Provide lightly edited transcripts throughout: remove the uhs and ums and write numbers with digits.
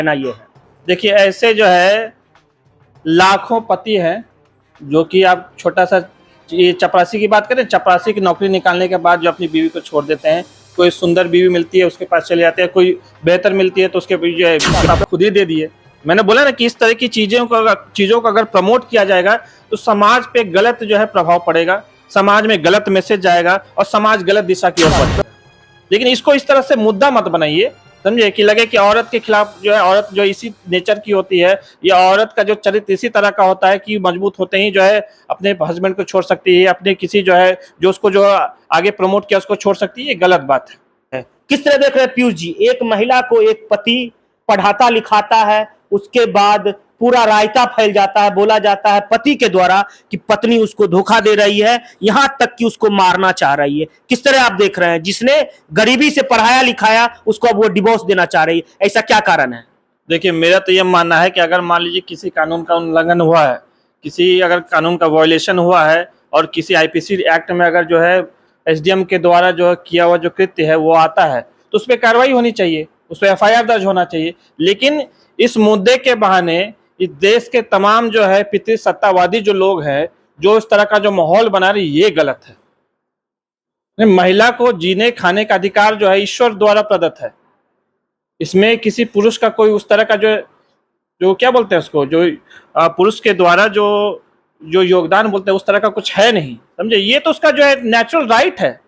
कहना ये है। देखिए ऐसे जो है लाखों पति हैं जो कि आप छोटा सा ये चपरासी की बात करें, चपरासी की नौकरी निकालने के बाद जो अपनी बीवी को छोड़ देते हैं, कोई सुंदर बीवी मिलती है उसके पास चले जाते हैं, कोई बेहतर मिलती है तो उसके जो है आप खुद ही दे दिए। मैंने बोला ना कि इस तरह की चीज़ों को अगर प्रमोट किया जाएगा तो समाज पे गलत जो है प्रभाव पड़ेगा, समाज में गलत मैसेज जाएगा और समाज गलत दिशा की ओर बढ़ेगा। लेकिन इसको इस तरह से मुद्दा मत बनाइए, समझे, कि लगे कि औरत के खिलाफ जो है, औरत जो इसी नेचर की होती है या औरत का जो चरित्र इसी तरह का होता है कि मजबूत होते ही जो है अपने हस्बैंड को छोड़ सकती है, अपने किसी जो है जो उसको जो आगे प्रमोट किया उसको छोड़ सकती है। ये गलत बात है। किस तरह देख रहे हैं पीयूष जी, एक महिला को एक पति पढ़ाता लिखाता है, उसके बाद पूरा रायता फैल जाता है, बोला जाता है पति के द्वारा कि पत्नी उसको धोखा दे रही है, यहां तक कि उसको मारना चाह रही है। किस तरह आप देख रहे हैं, जिसने गरीबी से पढ़ाया लिखाया उसको अब वो डिवोर्स देना चाह रही है, ऐसा क्या कारण है? देखिए मेरा तो ये मानना है कि अगर मान लीजिए किसी कानून का उल्लंघन हुआ है, किसी अगर कानून का वायलेशन हुआ है और किसी आईपीसी एक्ट में अगर जो है एसडीएम के द्वारा जो किया हुआ जो कृत्य है वो आता है तो उस पर कार्रवाई होनी चाहिए, उस पर एफआईआर दर्ज होना चाहिए। लेकिन इस मुद्दे के बहाने इस देश के तमाम जो है पितृ सत्तावादी जो लोग हैं जो इस तरह का जो माहौल बना रहे, ये गलत है। महिला को जीने खाने का अधिकार जो है ईश्वर द्वारा प्रदत्त है, इसमें किसी पुरुष का कोई उस तरह का जो जो क्या बोलते हैं उसको, जो पुरुष के द्वारा जो जो योगदान बोलते हैं उस तरह का कुछ है नहीं, समझे। ये तो उसका जो है नेचुरल राइट है।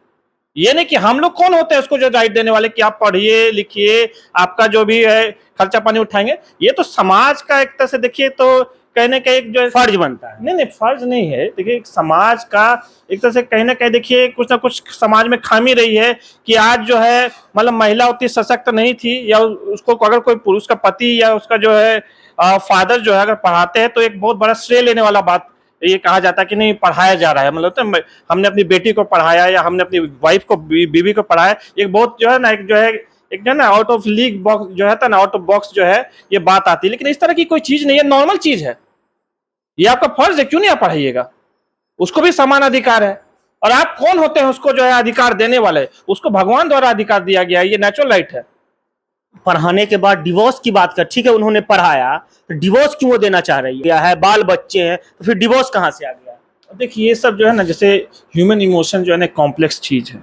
ये नहीं कि हम लोग कौन होते हैं उसको जो राइट देने वाले कि आप पढ़िए लिखिए, आपका जो भी है खर्चा पानी उठाएंगे। ये तो समाज का एक तरह से देखिए तो कहने का एक जो फर्ज बनता है। नहीं फर्ज नहीं है। देखिए समाज का एक तरह से कहीं ना कहीं देखिए कुछ ना कुछ समाज में खामी रही है कि आज जो है मतलब महिला उतनी सशक्त नहीं थी, या उसको अगर कोई पुरुष का पति या उसका जो है फादर जो है अगर पढ़ाते हैं तो एक बहुत बड़ा श्रेय लेने वाला बात ये कहा जाता है कि नहीं पढ़ाया जा रहा है, मतलब तो हमने अपनी बेटी को पढ़ाया या हमने अपनी वाइफ को बीवी को पढ़ाया। एक बहुत जो है ना एक जो है ना आउट ऑफ लीग बॉक्स जो है ना, आउट ऑफ बॉक्स जो है ये बात आती है। लेकिन इस तरह की कोई चीज नहीं है, नॉर्मल चीज है, ये आपका फर्ज है, क्यों नहीं आप पढ़ाइएगा। उसको भी समान अधिकार है। और आप कौन होते हैं उसको जो है अधिकार देने वाले? उसको भगवान द्वारा अधिकार दिया गया है, ये नेचुरल राइट है। पढ़ाने के बाद डिवोर्स की बात कर, ठीक है उन्होंने पढ़ाया तो डिवोर्स क्यों वो देना चाह रही है, बाल बच्चे हैं तो फिर डिवोर्स कहां से आ गया? देखिए ये सब जो है ना, जैसे ह्यूमन इमोशन जो है ना कॉम्प्लेक्स चीज है,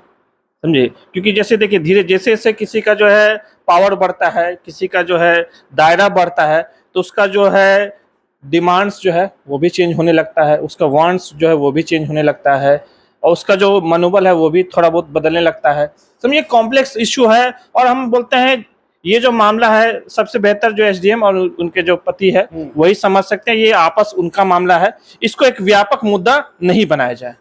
समझे। क्योंकि जैसे देखिए धीरे जैसे जैसे किसी का जो है पावर बढ़ता है, किसी का जो है दायरा बढ़ता है तो उसका जो है डिमांड्स जो है वो भी चेंज होने लगता है, उसका वांट्स जो है वो भी चेंज होने लगता है और उसका जो मनोबल है वो भी थोड़ा बहुत बदलने लगता है। समझिए कॉम्प्लेक्स इश्यू है। और हम बोलते हैं ये जो मामला है सबसे बेहतर जो एसडीएम और उनके जो पति है वही समझ सकते हैं, ये आपस उनका मामला है, इसको एक व्यापक मुद्दा नहीं बनाया जाए।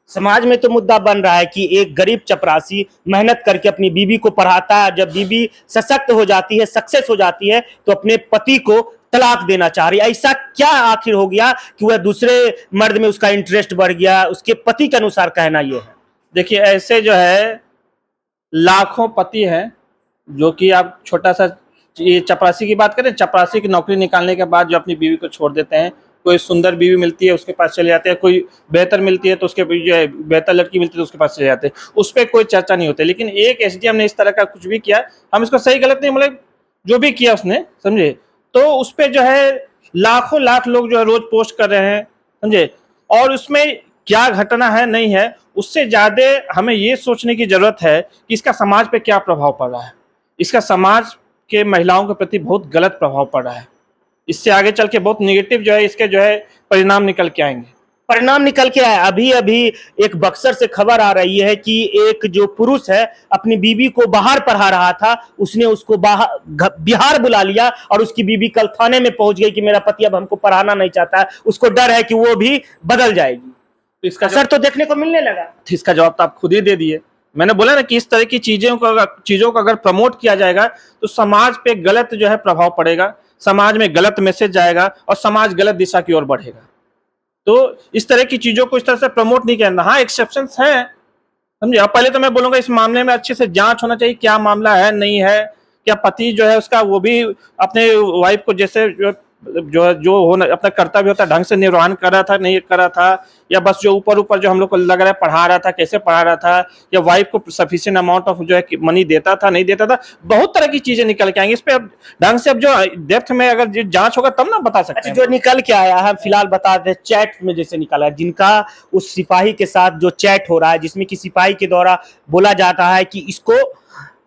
समाज में तो मुद्दा बन रहा है कि एक गरीब चपरासी मेहनत करके अपनी बीवी को पढ़ाता है, जब बीवी सशक्त हो जाती है, सक्सेस हो जाती है तो अपने पति को तलाक देना चाह रही है। ऐसा क्या आखिर हो गया कि वह दूसरे मर्द में उसका इंटरेस्ट बढ़ गया? उसके पति के अनुसार कहना यह है। देखिए ऐसे जो है लाखों पति हैं जो कि आप छोटा सा ये चपरासी की बात करें, चपरासी की नौकरी निकालने के बाद जो अपनी बीवी को छोड़ देते हैं, कोई सुंदर बीवी मिलती है उसके पास चले जाते हैं, कोई बेहतर मिलती है तो उसके जो है बेहतर लड़की मिलती है तो उसके पास चले जाते हैं, उस पर कोई चर्चा नहीं होती। लेकिन एक एसडीएम ने इस तरह का कुछ भी किया, हम इसको सही गलत नहीं, मतलब जो भी किया उसने, समझे, तो उस पर जो है लाखों लाख लोग जो है रोज पोस्ट कर रहे हैं, समझे। और उसमें क्या घटना है नहीं है, उससे ज्यादा हमें ये सोचने की जरूरत है कि इसका समाज पे क्या प्रभाव पड़ रहा है। इसका समाज के महिलाओं के प्रति बहुत गलत प्रभाव पड़ रहा है। इससे आगे चल के बहुत निगेटिव जो है इसके जो है परिणाम निकल के आएंगे। परिणाम निकल के आए। अभी अभी एक बक्सर से खबर आ रही है कि एक जो पुरुष है अपनी बीवी को बाहर पढ़ा रहा था, उसने उसको बिहार बुला लिया और उसकी बीवी कल थाने में पहुंच गई कि मेरा पति अब हमको पढ़ाना नहीं चाहता है, उसको डर है कि वो भी बदल जाएगी। तो इसका असर तो देखने को मिलने लगा। इसका जवाब तो आप खुद ही दे दिए। मैंने बोला ना कि इस तरह की चीजों को अगर प्रमोट किया जाएगा तो समाज पे गलत जो है प्रभाव पड़ेगा, समाज में गलत मैसेज जाएगा और समाज गलत दिशा की ओर बढ़ेगा। तो इस तरह की चीजों को इस तरह से प्रमोट नहीं करना। हाँ एक्सेप्शंस हैं, समझे। अब पहले तो मैं बोलूंगा इस मामले में अच्छे से जांच होना चाहिए, क्या मामला है नहीं है, क्या पति जो है उसका वो भी अपने वाइफ को जैसे जो जो होना अपना कर्तव्य होता है ढंग से निर्वहन कर रहा था, नहीं कर रहा था, या बस जो ऊपर ऊपर जो हम लोग को लग रहा है पढ़ा रहा था, कैसे पढ़ा रहा था, या वाइफ को सफिशिएंट अमाउंट ऑफ जो है मनी देता था, नहीं देता था, बहुत तरह की चीजें निकल के आएंगी। इस पे अब ढंग से अब जो डेप्थ में अगर जांच होगा तब ना बता सकते अच्छा, हैं। जो निकल के आया है फिलहाल बता दें, चैट में जैसे निकला है, जिनका उस सिपाही के साथ जो चैट हो रहा है, जिसमें कि सिपाही के द्वारा बोला जाता है कि इसको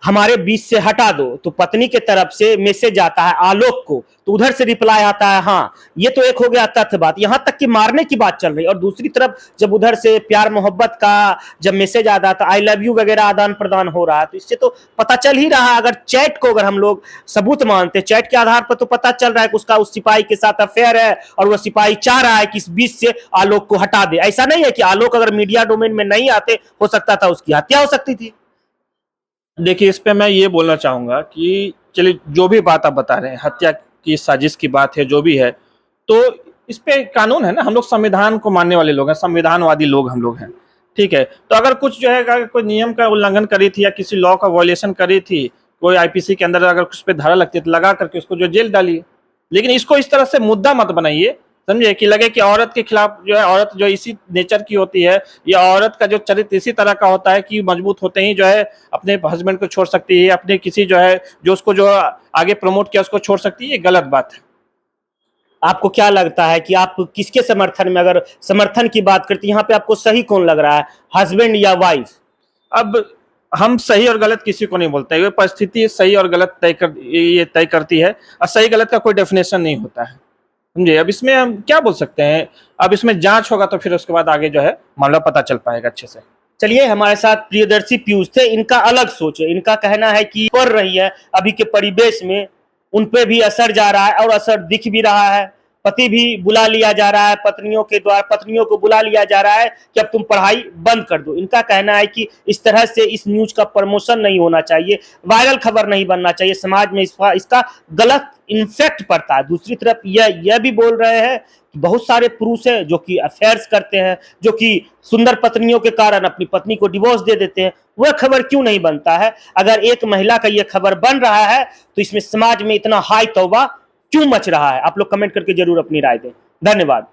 हमारे बीच से हटा दो, तो पत्नी के तरफ से मैसेज आता है आलोक को, तो उधर से रिप्लाई आता है हाँ। ये तो एक हो गया तथ्य बात, यहां तक कि मारने की बात चल रही है। और दूसरी तरफ जब उधर से प्यार मोहब्बत का जब मैसेज आता था, आई लव यू वगैरह आदान प्रदान हो रहा है, तो इससे तो पता चल ही रहा है, अगर चैट को अगर हम लोग सबूत मानते, चैट के आधार पर तो पता चल रहा है कि उसका उस सिपाही के साथ अफेयर है, और वह सिपाही चाह रहा है कि इस बीच से आलोक को हटा दे। ऐसा नहीं है कि आलोक अगर मीडिया डोमेन में नहीं आते, हो सकता था उसकी हत्या हो सकती थी। देखिए, इस पे मैं ये बोलना चाहूंगा कि चलिए जो भी बात आप बता रहे हैं, हत्या की साजिश की बात है, जो भी है, तो इस पे कानून है ना, हम लोग संविधान को मानने वाले लोग हैं, संविधानवादी लोग हम लोग हैं, ठीक है। तो अगर कुछ जो है अगर कोई नियम का उल्लंघन करी थी या किसी लॉ का वायलेशन करी थी, कोई आईपीसी के अंदर अगर उस पर धारा लगती है तो लगा करके उसको जो जेल डालिए, लेकिन इसको इस तरह से मुद्दा मत बनाइए, समझे, कि लगे कि औरत के खिलाफ जो है, औरत जो इसी नेचर की होती है, या औरत का जो चरित्र इसी तरह का होता है कि मजबूत होते ही जो है अपने हस्बैंड को छोड़ सकती है, अपने किसी जो है जो उसको जो आगे प्रमोट किया उसको छोड़ सकती है, ये गलत बात है। आपको क्या लगता है कि आप किसके समर्थन में, अगर समर्थन की बात करते हैं, यहाँ पे आपको सही कौन लग रहा है, हस्बैंड या वाइफ? अब हम सही और गलत किसी को नहीं बोलते, ये परिस्थिति सही और गलत ये तय करती है, और सही गलत का कोई डेफिनेशन नहीं होता है, समझे। अब इसमें हम क्या बोल सकते हैं, अब इसमें जांच होगा तो फिर उसके बाद आगे जो है मामला पता चल पाएगा अच्छे से। चलिए, हमारे साथ प्रियदर्शी पीयूष थे, इनका अलग सोच है। इनका कहना है कि पढ़ रही है अभी के परिवेश में, उन पे भी असर जा रहा है और असर दिख भी रहा है। पति भी बुला लिया जा रहा है, पत्नियों के द्वारा पत्नियों को बुला लिया जा रहा है कि अब तुम पढ़ाई बंद कर दो। इनका कहना है कि इस तरह से इस न्यूज का प्रमोशन नहीं होना चाहिए, वायरल खबर नहीं बनना चाहिए, समाज में इसका गलत इन्फेक्ट पड़ता है। दूसरी तरफ यह भी बोल रहे हैं कि बहुत सारे पुरुष हैं जो कि अफेयर्स करते हैं, जो कि सुंदर पत्नियों के कारण अपनी पत्नी को डिवोर्स दे देते हैं। वह खबर क्यों नहीं बनता है? अगर एक महिला का यह खबर बन रहा है तो इसमें समाज में इतना हाई तौबा क्यों मच रहा है? आप लोग कमेंट करके जरूर अपनी राय दें। धन्यवाद।